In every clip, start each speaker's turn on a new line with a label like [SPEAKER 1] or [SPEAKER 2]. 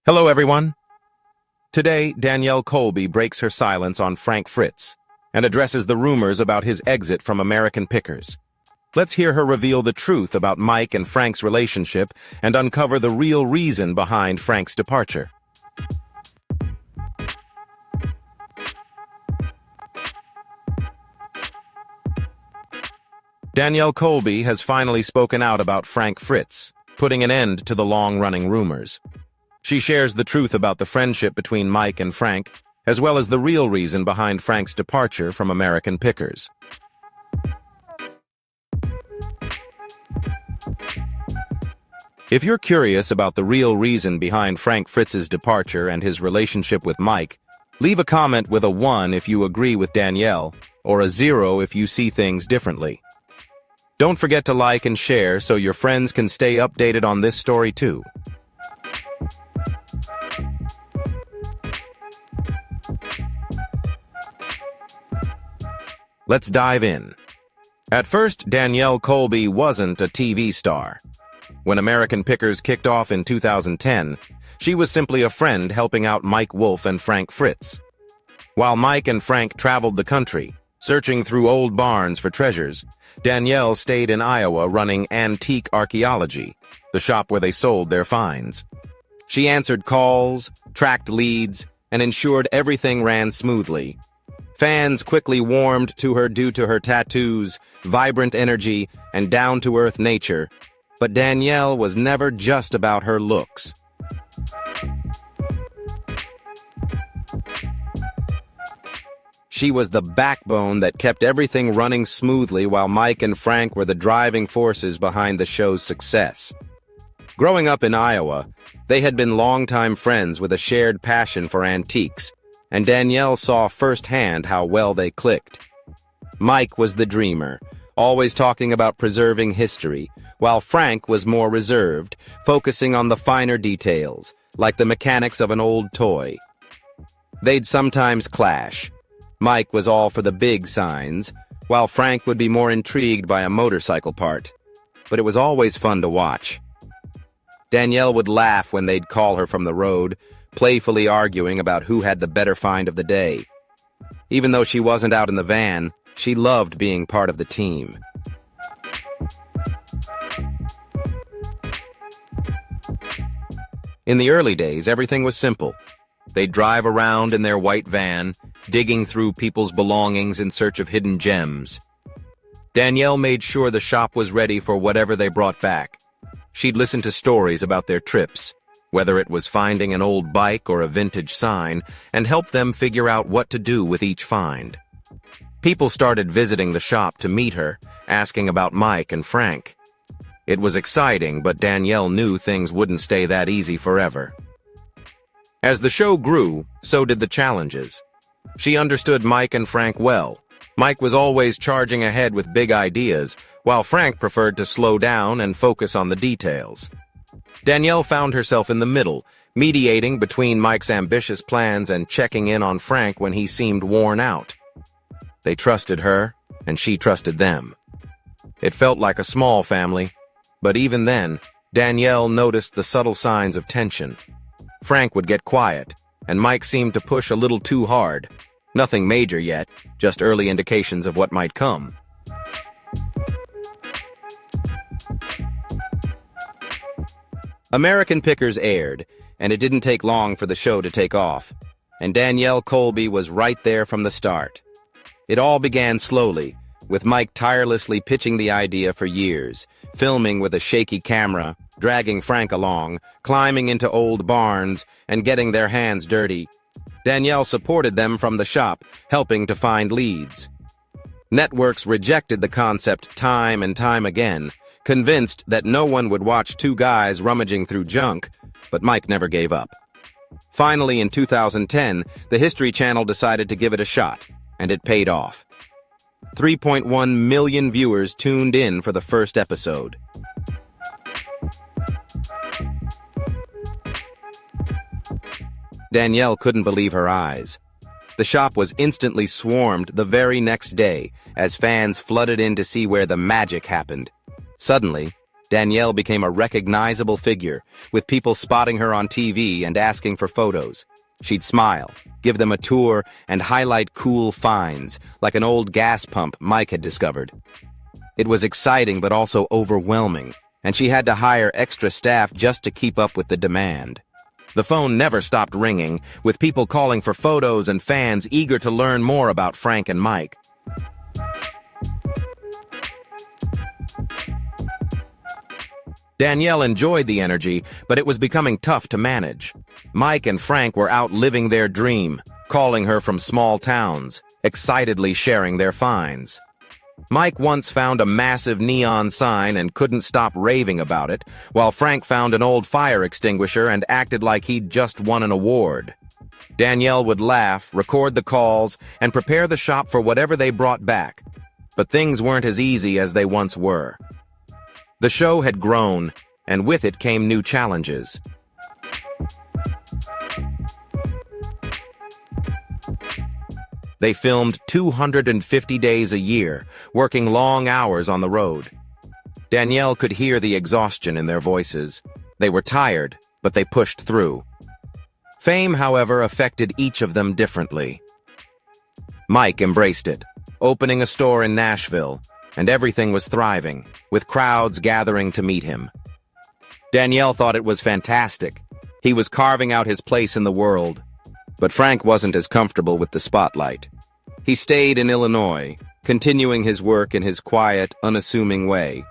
[SPEAKER 1] Hello, everyone. Today, Danielle Colby breaks her silence on Frank Fritz and addresses the rumors about his exit from American Pickers. Let's hear her reveal the truth about Mike and Frank's relationship and uncover the real reason behind Frank's departure. Danielle Colby has finally spoken out about Frank Fritz, putting an end to the long-running rumors. She shares the truth about the friendship between Mike and Frank, as well as the real reason behind Frank's departure from American Pickers. If you're curious about the real reason behind Frank Fritz's departure and his relationship with Mike, leave a comment with a 1 if you agree with Danielle, or a 0 if you see things differently. Don't forget to like and share so your friends can stay updated on this story too. Let's dive in. At first, Danielle Colby wasn't a TV star. When American Pickers kicked off in 2010, she was simply a friend helping out Mike Wolfe and Frank Fritz. While Mike and Frank traveled the country, searching through old barns for treasures, Danielle stayed in Iowa running Antique Archaeology, the shop where they sold their finds. She answered calls, tracked leads, and ensured everything ran smoothly. Fans quickly warmed to her due to her tattoos, vibrant energy, and down-to-earth nature, but Danielle was never just about her looks. She was the backbone that kept everything running smoothly while Mike and Frank were the driving forces behind the show's success. Growing up in Iowa, they had been longtime friends with a shared passion for antiques, and Danielle saw firsthand how well they clicked. Mike was the dreamer, always talking about preserving history, while Frank was more reserved, focusing on the finer details, like the mechanics of an old toy. They'd sometimes clash. Mike was all for the big signs, while Frank would be more intrigued by a motorcycle part. But it was always fun to watch. Danielle would laugh when they'd call her from the road, playfully arguing about who had the better find of the day. Even though she wasn't out in the van, she loved being part of the team. In the early days, everything was simple. They'd drive around in their white van, digging through people's belongings in search of hidden gems. Danielle made sure the shop was ready for whatever they brought back. She'd listen to stories about their trips, whether it was finding an old bike or a vintage sign, and help them figure out what to do with each find. People started visiting the shop to meet her, asking about Mike and Frank. It was exciting, but Danielle knew things wouldn't stay that easy forever. As the show grew, so did the challenges. She understood Mike and Frank well. Mike was always charging ahead with big ideas, while Frank preferred to slow down and focus on the details. Danielle found herself in the middle, mediating between Mike's ambitious plans and checking in on Frank when he seemed worn out. They trusted her, and she trusted them. It felt like a small family, but even then, Danielle noticed the subtle signs of tension. Frank would get quiet, and Mike seemed to push a little too hard. Nothing major yet, just early indications of what might come. American Pickers aired, and it didn't take long for the show to take off, and Danielle Colby was right there from the start. It all began slowly, with Mike tirelessly pitching the idea for years, filming with a shaky camera, dragging Frank along, climbing into old barns, and getting their hands dirty. Danielle supported them from the shop, helping to find leads. Networks rejected the concept time and time again, convinced that no one would watch two guys rummaging through junk, but Mike never gave up. Finally, in 2010, the History Channel decided to give it a shot, and it paid off. 3.1 million viewers tuned in for the first episode. Danielle couldn't believe her eyes. The shop was instantly swarmed the very next day as fans flooded in to see where the magic happened. Suddenly, Danielle became a recognizable figure, with people spotting her on TV and asking for photos. She'd smile, give them a tour, and highlight cool finds, like an old gas pump Mike had discovered. It was exciting but also overwhelming, and she had to hire extra staff just to keep up with the demand. The phone never stopped ringing, with people calling for photos and fans eager to learn more about Frank and Mike. Danielle enjoyed the energy, but it was becoming tough to manage. Mike and Frank were out living their dream, calling her from small towns, excitedly sharing their finds. Mike once found a massive neon sign and couldn't stop raving about it, while Frank found an old fire extinguisher and acted like he'd just won an award. Danielle would laugh, record the calls, and prepare the shop for whatever they brought back. But things weren't as easy as they once were. The show had grown, and with it came new challenges. They filmed 250 days a year, working long hours on the road. Danielle could hear the exhaustion in their voices. They were tired, but they pushed through. Fame, however, affected each of them differently. Mike embraced it, opening a store in Nashville, and everything was thriving, with crowds gathering to meet him. Danielle thought it was fantastic. He was carving out his place in the world. But Frank wasn't as comfortable with the spotlight. He stayed in Illinois, continuing his work in his quiet, unassuming way.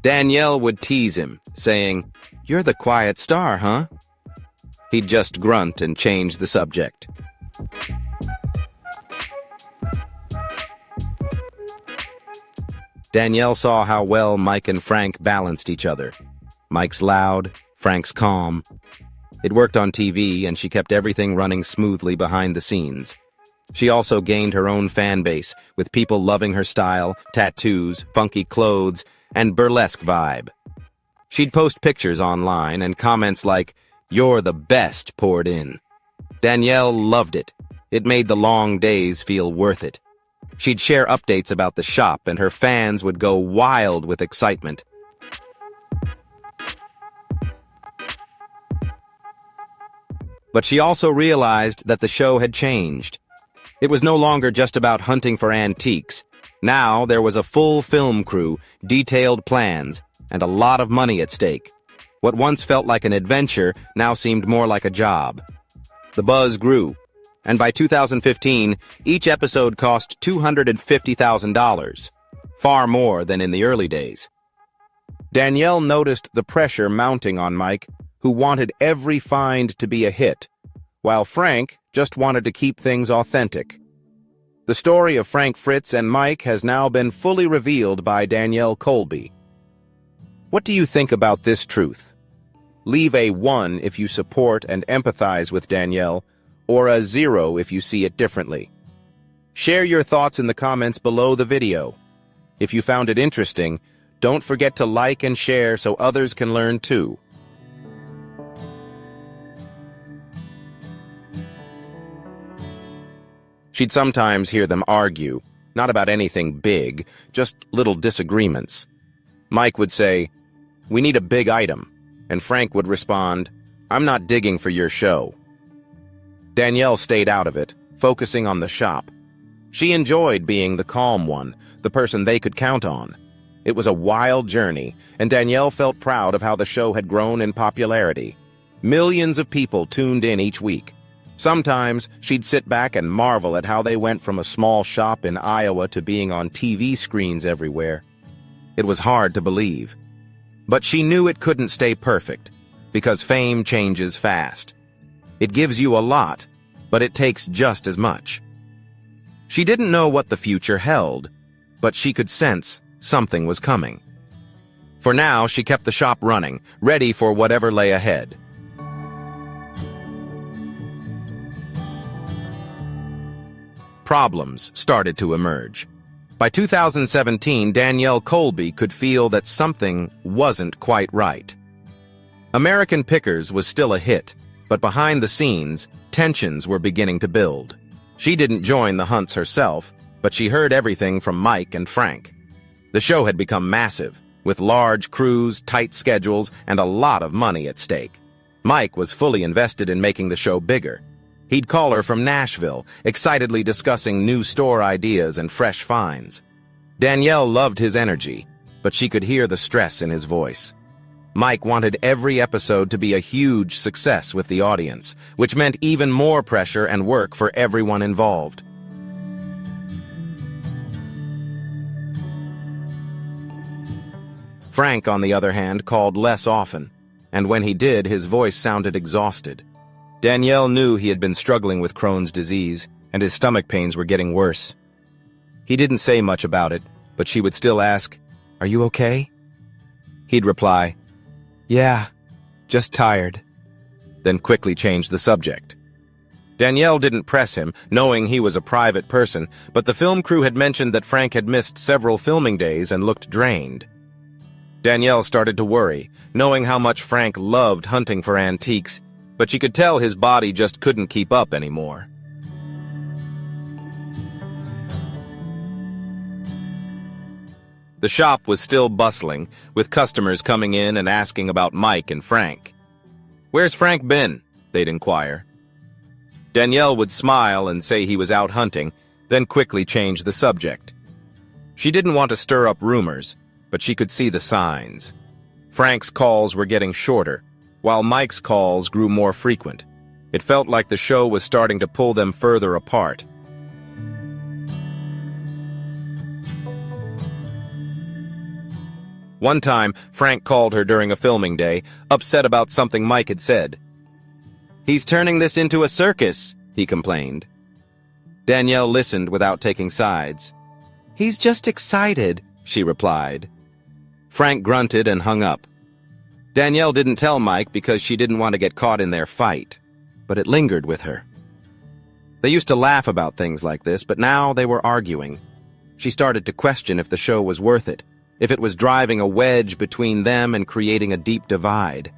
[SPEAKER 1] Danielle would tease him, saying, "You're the quiet star, huh?" He'd just grunt and change the subject. Danielle saw how well Mike and Frank balanced each other. Mike's loud, Frank's calm. It worked on TV, and she kept everything running smoothly behind the scenes. She also gained her own fan base, with people loving her style, tattoos, funky clothes, and burlesque vibe. She'd post pictures online, and comments like, "You're the best," poured in. Danielle loved it. It made the long days feel worth it. She'd share updates about the shop, and her fans would go wild with excitement. But she also realized that the show had changed. It was no longer just about hunting for antiques. Now there was a full film crew, detailed plans, and a lot of money at stake. What once felt like an adventure now seemed more like a job. The buzz grew, and by 2015, each episode cost $250,000, far more than in the early days. Danielle noticed the pressure mounting on Mike, who wanted every find to be a hit, while Frank just wanted to keep things authentic. The story of Frank Fritz and Mike has now been fully revealed by Danielle Colby. What do you think about this truth? Leave a 1 if you support and empathize with Danielle, or a 0 if you see it differently. Share your thoughts in the comments below the video. If you found it interesting, don't forget to like and share so others can learn too. She'd sometimes hear them argue, not about anything big, just little disagreements. Mike would say, "We need a big item," and Frank would respond, "I'm not digging for your show." Danielle stayed out of it, focusing on the shop. She enjoyed being the calm one, the person they could count on. It was a wild journey, and Danielle felt proud of how the show had grown in popularity. Millions of people tuned in each week. Sometimes she'd sit back and marvel at how they went from a small shop in Iowa to being on TV screens everywhere. It was hard to believe. But she knew it couldn't stay perfect, because fame changes fast. It gives you a lot, but it takes just as much. She didn't know what the future held, but she could sense something was coming. For now, she kept the shop running, ready for whatever lay ahead. Problems started to emerge. By 2017, Danielle Colby could feel that something wasn't quite right. American Pickers was still a hit, but behind the scenes, tensions were beginning to build. She didn't join the hunts herself, but she heard everything from Mike and Frank. The show had become massive, with large crews, tight schedules, and a lot of money at stake. Mike was fully invested in making the show bigger. He'd call her from Nashville, excitedly discussing new store ideas and fresh finds. Danielle loved his energy, but she could hear the stress in his voice. Mike wanted every episode to be a huge success with the audience, which meant even more pressure and work for everyone involved. Frank, on the other hand, called less often, and when he did, his voice sounded exhausted. Danielle knew he had been struggling with Crohn's disease, and his stomach pains were getting worse. He didn't say much about it, but she would still ask, "Are you okay?" He'd reply, "Yeah, just tired," then quickly change the subject. Danielle didn't press him, knowing he was a private person, but the film crew had mentioned that Frank had missed several filming days and looked drained. Danielle started to worry, knowing how much Frank loved hunting for antiques, but she could tell his body just couldn't keep up anymore. The shop was still bustling, with customers coming in and asking about Mike and Frank. "Where's Frank been?" they'd inquire. Danielle would smile and say he was out hunting, then quickly change the subject. She didn't want to stir up rumors, but she could see the signs. Frank's calls were getting shorter, while Mike's calls grew more frequent. It felt like the show was starting to pull them further apart. One time, Frank called her during a filming day, upset about something Mike had said. "He's turning this into a circus," he complained. Danielle listened without taking sides. "He's just excited," she replied. Frank grunted and hung up. Danielle didn't tell Mike because she didn't want to get caught in their fight, but it lingered with her. They used to laugh about things like this, but now they were arguing. She started to question if the show was worth it, if it was driving a wedge between them and creating a deep divide.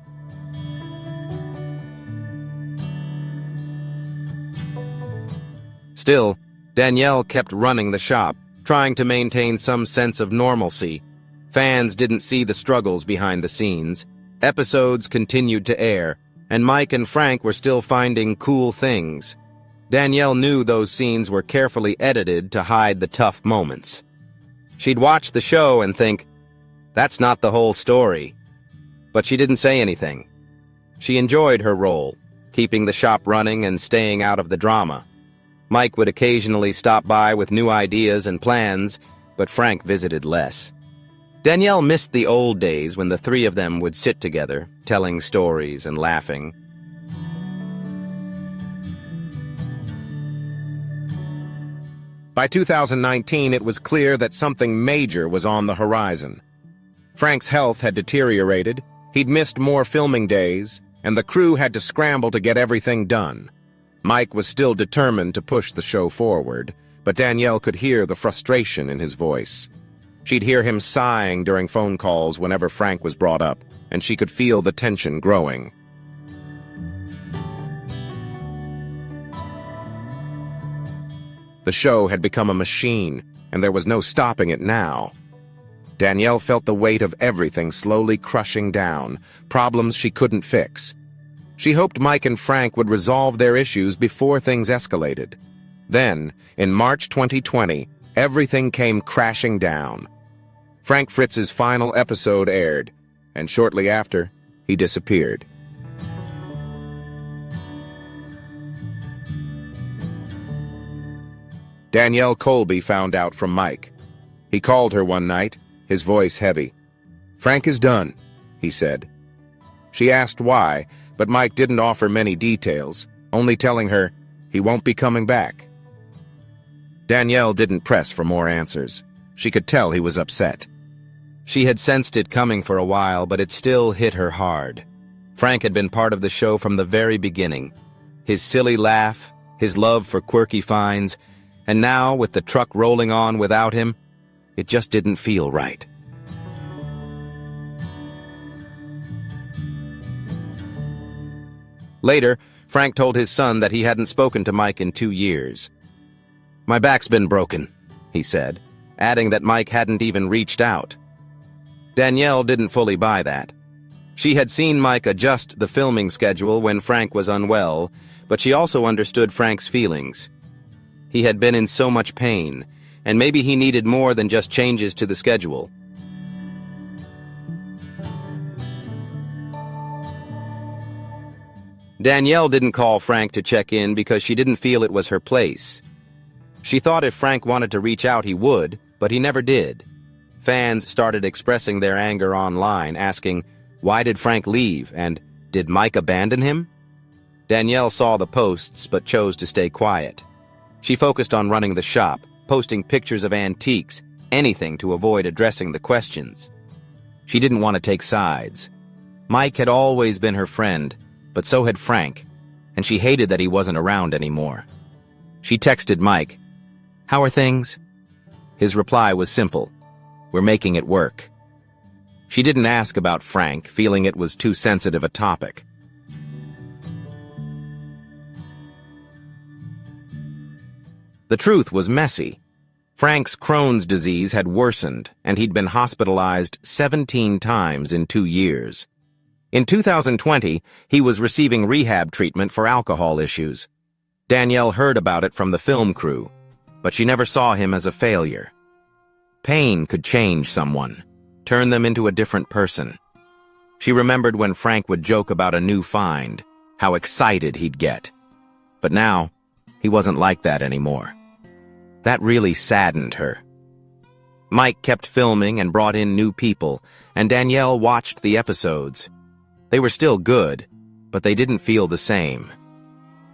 [SPEAKER 1] Still, Danielle kept running the shop, trying to maintain some sense of normalcy. Fans didn't see the struggles behind the scenes. Episodes continued to air, and Mike and Frank were still finding cool things. Danielle knew those scenes were carefully edited to hide the tough moments. She'd watch the show and think, "That's not the whole story." But she didn't say anything. She enjoyed her role, keeping the shop running and staying out of the drama. Mike would occasionally stop by with new ideas and plans, but Frank visited less. Danielle missed the old days when the three of them would sit together, telling stories and laughing. By 2019, it was clear that something major was on the horizon. Frank's health had deteriorated, he'd missed more filming days, and the crew had to scramble to get everything done. Mike was still determined to push the show forward, but Danielle could hear the frustration in his voice. She'd hear him sighing during phone calls whenever Frank was brought up, and she could feel the tension growing. The show had become a machine, and there was no stopping it now. Danielle felt the weight of everything slowly crushing down, problems she couldn't fix. She hoped Mike and Frank would resolve their issues before things escalated. Then, in March 2020, everything came crashing down. Frank Fritz's final episode aired, and shortly after, he disappeared. Danielle Colby found out from Mike. He called her one night, his voice heavy. "Frank is done," he said. She asked why, but Mike didn't offer many details, only telling her he won't be coming back. Danielle didn't press for more answers. She could tell he was upset. She had sensed it coming for a while, but it still hit her hard. Frank had been part of the show from the very beginning. His silly laugh, his love for quirky finds, and now, with the truck rolling on without him, it just didn't feel right. Later, Frank told his son that he hadn't spoken to Mike in 2 years. "My back's been broken," he said, adding that Mike hadn't even reached out. Danielle didn't fully buy that. She had seen Mike adjust the filming schedule when Frank was unwell, but she also understood Frank's feelings. He had been in so much pain, and maybe he needed more than just changes to the schedule. Danielle didn't call Frank to check in because she didn't feel it was her place. She thought if Frank wanted to reach out he would, but he never did. Fans started expressing their anger online, asking, "Why did Frank leave?" and "Did Mike abandon him?" Danielle saw the posts but chose to stay quiet. She focused on running the shop, posting pictures of antiques, anything to avoid addressing the questions. She didn't want to take sides. Mike had always been her friend, but so had Frank, and she hated that he wasn't around anymore. She texted Mike, "How are things?" His reply was simple, "We're making it work." She didn't ask about Frank, feeling it was too sensitive a topic. The truth was messy. Frank's Crohn's disease had worsened, and he'd been hospitalized 17 times in 2 years. In 2020, he was receiving rehab treatment for alcohol issues. Danielle heard about it from the film crew, but she never saw him as a failure. Pain could change someone, turn them into a different person. She remembered when Frank would joke about a new find, how excited he'd get. But now, he wasn't like that anymore. That really saddened her. Mike kept filming and brought in new people, and Danielle watched the episodes. They were still good, but they didn't feel the same.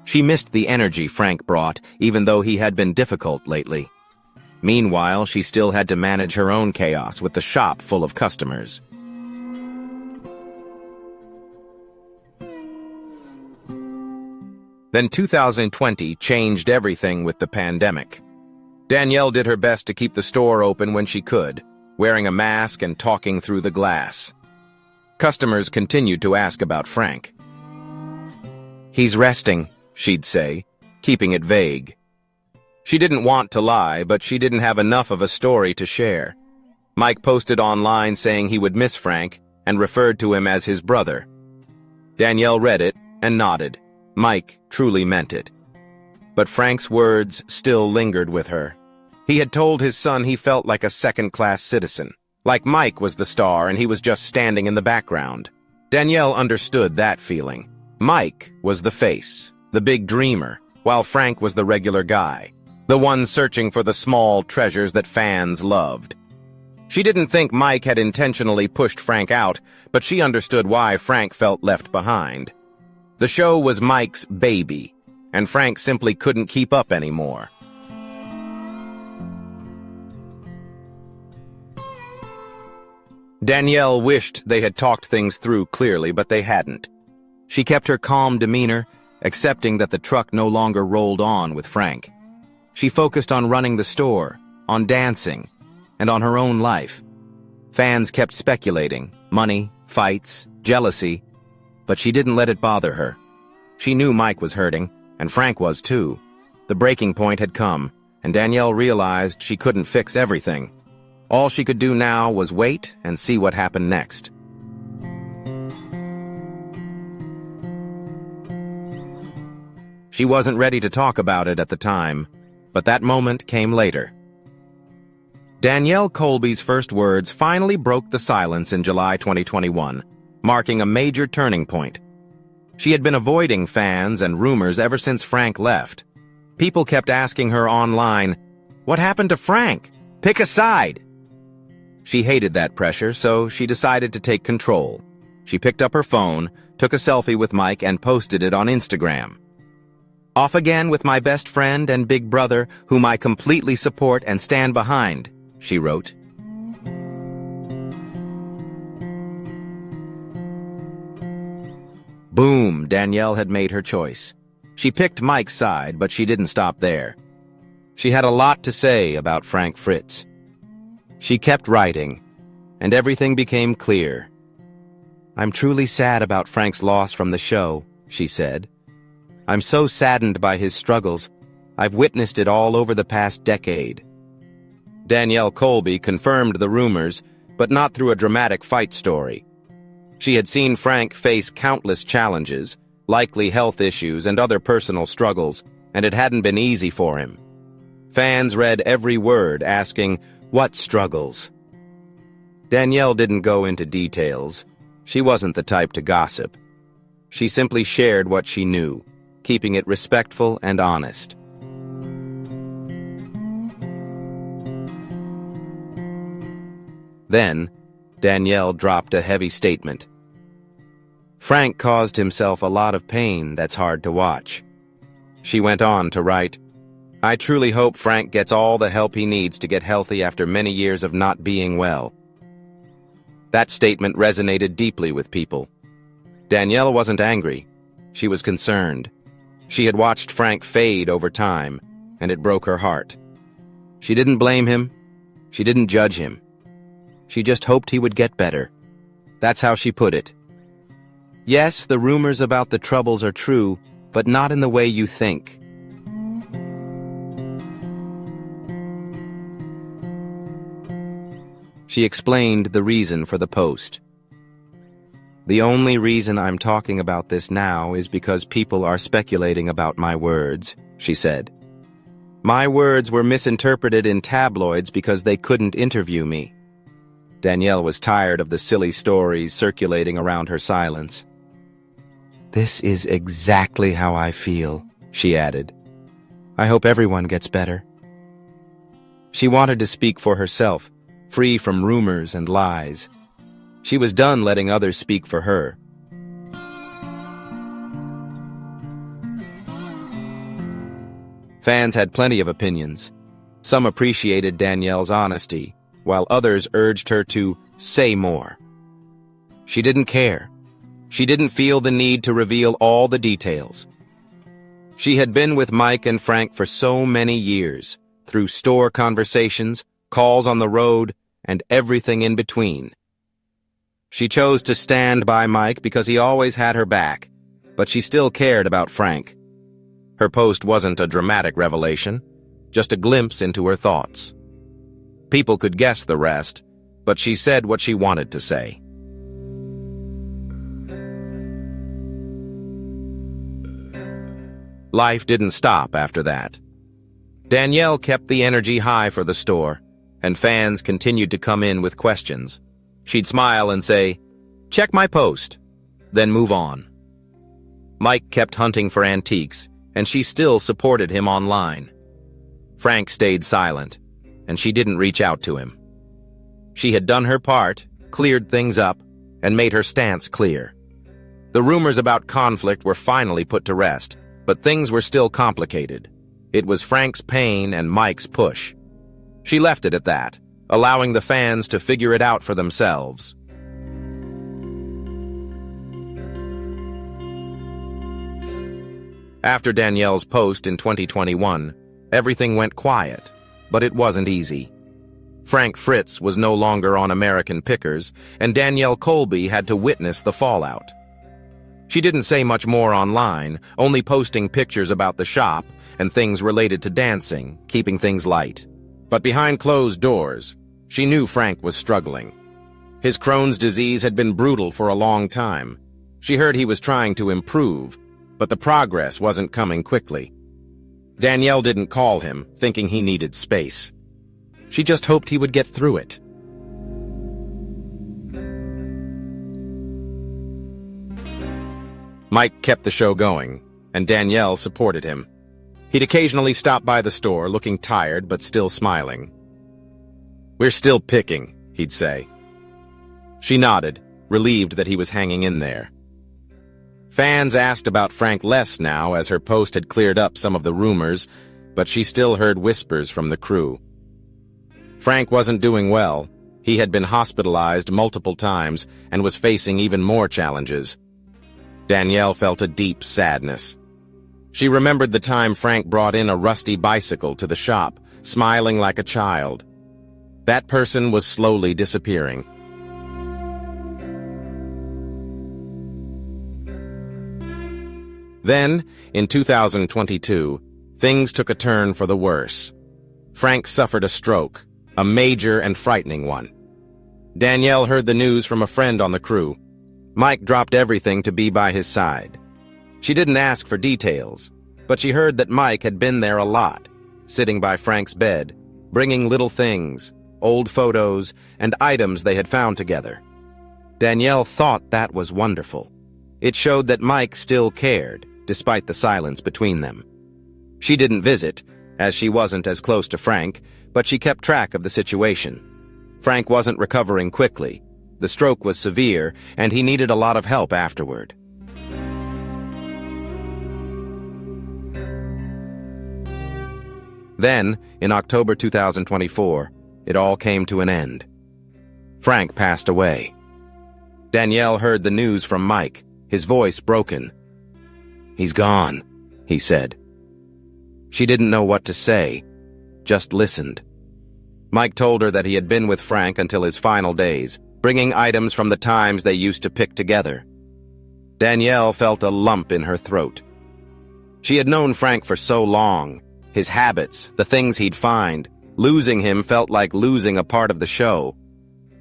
[SPEAKER 1] She missed the energy Frank brought, even though he had been difficult lately. Meanwhile, she still had to manage her own chaos with the shop full of customers. Then 2020 changed everything with the pandemic. Danielle did her best to keep the store open when she could, wearing a mask and talking through the glass. Customers continued to ask about Frank. "He's resting," she'd say, keeping it vague. She didn't want to lie, but she didn't have enough of a story to share. Mike posted online saying he would miss Frank and referred to him as his brother. Danielle read it and nodded. Mike truly meant it. But Frank's words still lingered with her. He had told his son he felt like a second-class citizen, like Mike was the star and he was just standing in the background. Danielle understood that feeling. Mike was the face, the big dreamer, while Frank was the regular guy, the one searching for the small treasures that fans loved. She didn't think Mike had intentionally pushed Frank out, but she understood why Frank felt left behind. The show was Mike's baby, and Frank simply couldn't keep up anymore. Danielle wished they had talked things through clearly, but they hadn't. She kept her calm demeanor, accepting that the truck no longer rolled on with Frank. She focused on running the store, on dancing, and on her own life. Fans kept speculating, money, fights, jealousy, but she didn't let it bother her. She knew Mike was hurting, and Frank was too. The breaking point had come, and Danielle realized she couldn't fix everything. All she could do now was wait and see what happened next. She wasn't ready to talk about it at the time, but that moment came later. Danielle Colby's first words finally broke the silence in July 2021, marking a major turning point. She had been avoiding fans and rumors ever since Frank left. People kept asking her online, "What happened to Frank? Pick a side!" She hated that pressure, so she decided to take control. She picked up her phone, took a selfie with Mike, and posted it on Instagram. "Off again with my best friend and big brother, whom I completely support and stand behind," she wrote. Boom, Danielle had made her choice. She picked Mike's side, but she didn't stop there. She had a lot to say about Frank Fritz. She kept writing, and everything became clear. "I'm truly sad about Frank's loss from the show," she said. "I'm so saddened by his struggles. I've witnessed it all over the past decade." Danielle Colby confirmed the rumors, but not through a dramatic fight story. She had seen Frank face countless challenges, likely health issues and other personal struggles, and it hadn't been easy for him. Fans read every word, asking, "What struggles?" Danielle didn't go into details. She wasn't the type to gossip. She simply shared what she knew, keeping it respectful and honest. Then, Danielle dropped a heavy statement. "Frank caused himself a lot of pain that's hard to watch." She went on to write, "I truly hope Frank gets all the help he needs to get healthy after many years of not being well." That statement resonated deeply with people. Danielle wasn't angry. She was concerned. She had watched Frank fade over time, and it broke her heart. She didn't blame him. She didn't judge him. She just hoped he would get better. That's how she put it. Yes, the rumors about the troubles are true, but not in the way you think. She explained the reason for the post. "The only reason I'm talking about this now is because people are speculating about my words," she said. "My words were misinterpreted in tabloids because they couldn't interview me." Danielle was tired of the silly stories circulating around her silence. "This is exactly how I feel," she added. "I hope everyone gets better." She wanted to speak for herself, free from rumors and lies. She was done letting others speak for her. Fans had plenty of opinions. Some appreciated Danielle's honesty, while others urged her to say more. She didn't care. She didn't feel the need to reveal all the details. She had been with Mike and Frank for so many years, through store conversations, calls on the road, and everything in between. She chose to stand by Mike because he always had her back, but she still cared about Frank. Her post wasn't a dramatic revelation, just a glimpse into her thoughts. People could guess the rest, but she said what she wanted to say. Life didn't stop after that. Danielle kept the energy high for the store, and fans continued to come in with questions. She'd smile and say, "Check my post," then move on. Mike kept hunting for antiques, and she still supported him online. Frank stayed silent, and she didn't reach out to him. She had done her part, cleared things up, and made her stance clear. The rumors about conflict were finally put to rest, but things were still complicated. It was Frank's pain and Mike's push. She left it at that, allowing the fans to figure it out for themselves. After Danielle's post in 2021, everything went quiet, but it wasn't easy. Frank Fritz was no longer on American Pickers, and Danielle Colby had to witness the fallout. She didn't say much more online, only posting pictures about the shop and things related to dancing, keeping things light. But behind closed doors, she knew Frank was struggling. His Crohn's disease had been brutal for a long time. She heard he was trying to improve, but the progress wasn't coming quickly. Danielle didn't call him, thinking he needed space. She just hoped he would get through it. Mike kept the show going, and Danielle supported him. He'd occasionally stop by the store, looking tired but still smiling. "We're still picking," he'd say. She nodded, relieved that he was hanging in there. Fans asked about Frank less now, as her post had cleared up some of the rumors, but she still heard whispers from the crew. Frank wasn't doing well. He had been hospitalized multiple times and was facing even more challenges. Danielle felt a deep sadness. She remembered the time Frank brought in a rusty bicycle to the shop, smiling like a child. That person was slowly disappearing. Then, in 2022, things took a turn for the worse. Frank suffered a stroke, a major and frightening one. Danielle heard the news from a friend on the crew. Mike dropped everything to be by his side. She didn't ask for details, but she heard that Mike had been there a lot, sitting by Frank's bed, bringing little things, old photos, and items they had found together. Danielle thought that was wonderful. It showed that Mike still cared, despite the silence between them. She didn't visit, as she wasn't as close to Frank, but she kept track of the situation. Frank wasn't recovering quickly. The stroke was severe, and he needed a lot of help afterward. Then, in October 2024, it all came to an end. Frank passed away. Danielle heard the news from Mike, his voice broken. "He's gone," he said. She didn't know what to say, just listened. Mike told her that he had been with Frank until his final days, bringing items from the times they used to pick together. Danielle felt a lump in her throat. She had known Frank for so long. His habits, the things he'd find. Losing him felt like losing a part of the show.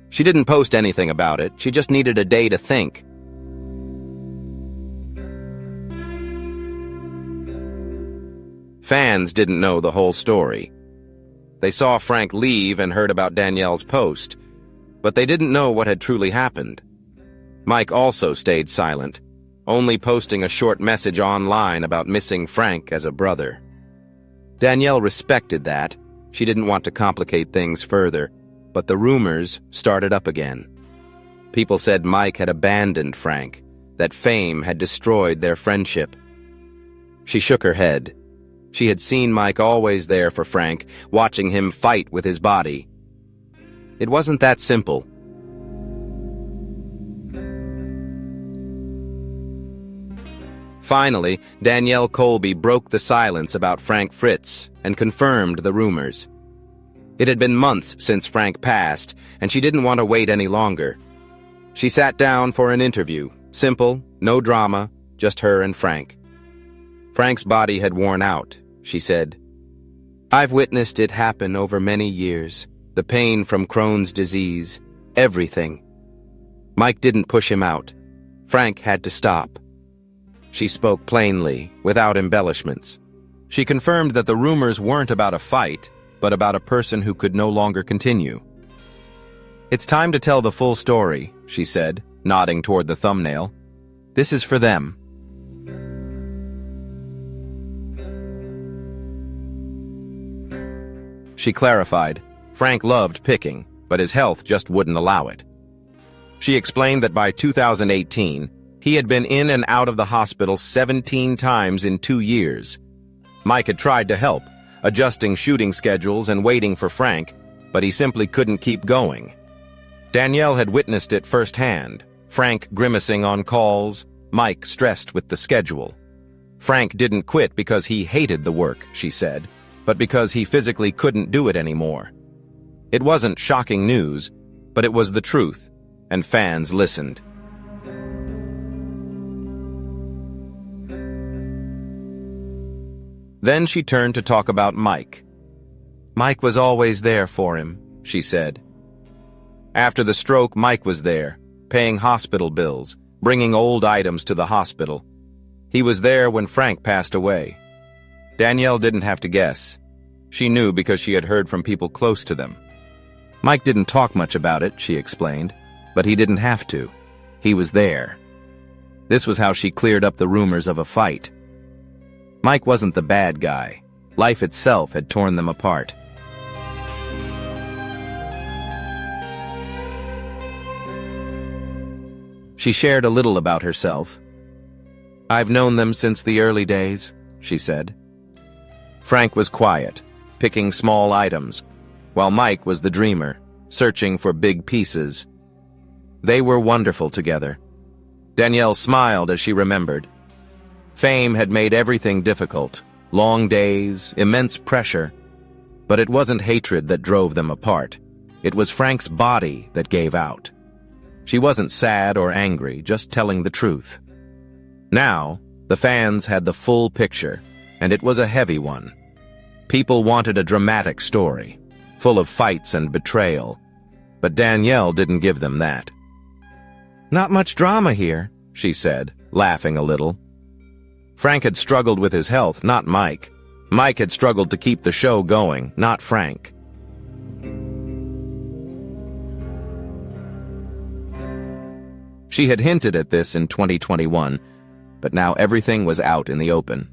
[SPEAKER 1] She didn't post anything about it. She just needed a day to think. Fans didn't know the whole story. They saw Frank leave and heard about Danielle's post, but they didn't know what had truly happened. Mike also stayed silent, only posting a short message online about missing Frank as a brother. Danielle respected that. She didn't want to complicate things further, but the rumors started up again. People said Mike had abandoned Frank, that fame had destroyed their friendship. She shook her head. She had seen Mike always there for Frank, watching him fight with his body. It wasn't that simple. Finally, Danielle Colby broke the silence about Frank Fritz and confirmed the rumors. It had been months since Frank passed, and she didn't want to wait any longer. She sat down for an interview, simple, no drama, just her and Frank. Frank's body had worn out, she said. "I've witnessed it happen over many years, the pain from Crohn's disease, everything." Mike didn't push him out. Frank had to stop. She spoke plainly, without embellishments. She confirmed that the rumors weren't about a fight, but about a person who could no longer continue. "It's time to tell the full story," she said, nodding toward the thumbnail. "This is for them." She clarified, Frank loved picking, but his health just wouldn't allow it. She explained that by 2018, he had been in and out of the hospital 17 times in 2 years. Mike had tried to help, adjusting shooting schedules and waiting for Frank, but he simply couldn't keep going. Danielle had witnessed it firsthand, Frank grimacing on calls, Mike stressed with the schedule. Frank didn't quit because he hated the work, she said, but because he physically couldn't do it anymore. It wasn't shocking news, but it was the truth, and fans listened. Then she turned to talk about Mike. "Mike was always there for him," she said. After the stroke, Mike was there, paying hospital bills, bringing old items to the hospital. He was there when Frank passed away. Danielle didn't have to guess. She knew because she had heard from people close to them. Mike didn't talk much about it, she explained, but he didn't have to. He was there. This was how she cleared up the rumors of a fight. Mike wasn't the bad guy. Life itself had torn them apart. She shared a little about herself. "I've known them since the early days," she said. Frank was quiet, picking small items, while Mike was the dreamer, searching for big pieces. They were wonderful together. Danielle smiled as she remembered. Fame had made everything difficult, long days, immense pressure, but it wasn't hatred that drove them apart. It was Frank's body that gave out. She wasn't sad or angry, just telling the truth. Now, the fans had the full picture, and it was a heavy one. People wanted a dramatic story, full of fights and betrayal. But Danielle didn't give them that. "Not much drama here," she said, laughing a little. Frank had struggled with his health, not Mike. Mike had struggled to keep the show going, not Frank. She had hinted at this in 2021, but now everything was out in the open.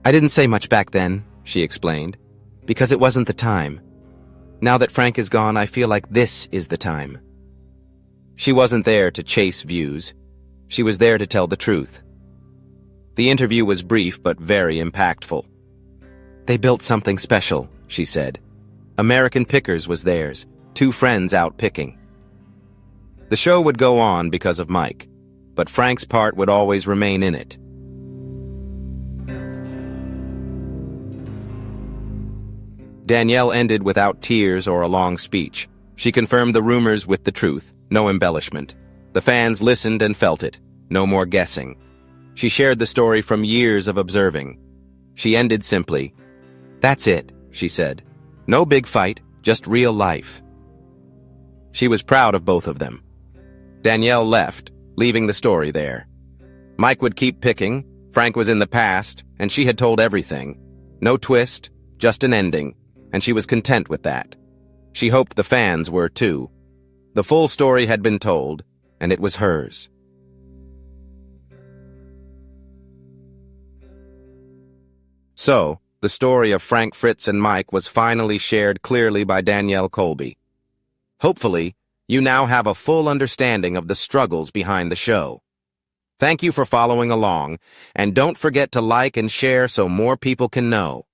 [SPEAKER 2] "I didn't say much back then," she explained, "because it wasn't the time. Now that Frank is gone, I feel like this is the time." She wasn't there to chase views. She was there to tell the truth. The interview was brief but very impactful. "They built something special," she said. "American Pickers was theirs, 2 friends out picking." The show would go on because of Mike, but Frank's part would always remain in it. Danielle ended without tears or a long speech. She confirmed the rumors with the truth, no embellishment. The fans listened and felt it, no more guessing. She shared the story from years of observing. She ended simply. "That's it," she said. "No big fight, just real life." She was proud of both of them. Danielle left, leaving the story there. Mike would keep picking, Frank was in the past, and she had told everything. No twist, just an ending, and she was content with that. She hoped the fans were too. The full story had been told, and it was hers. So, the story of Frank Fritz and Mike was finally shared clearly by Danielle Colby. Hopefully, you now have a full understanding of the struggles behind the show. Thank you for following along, and don't forget to like and share so more people can know.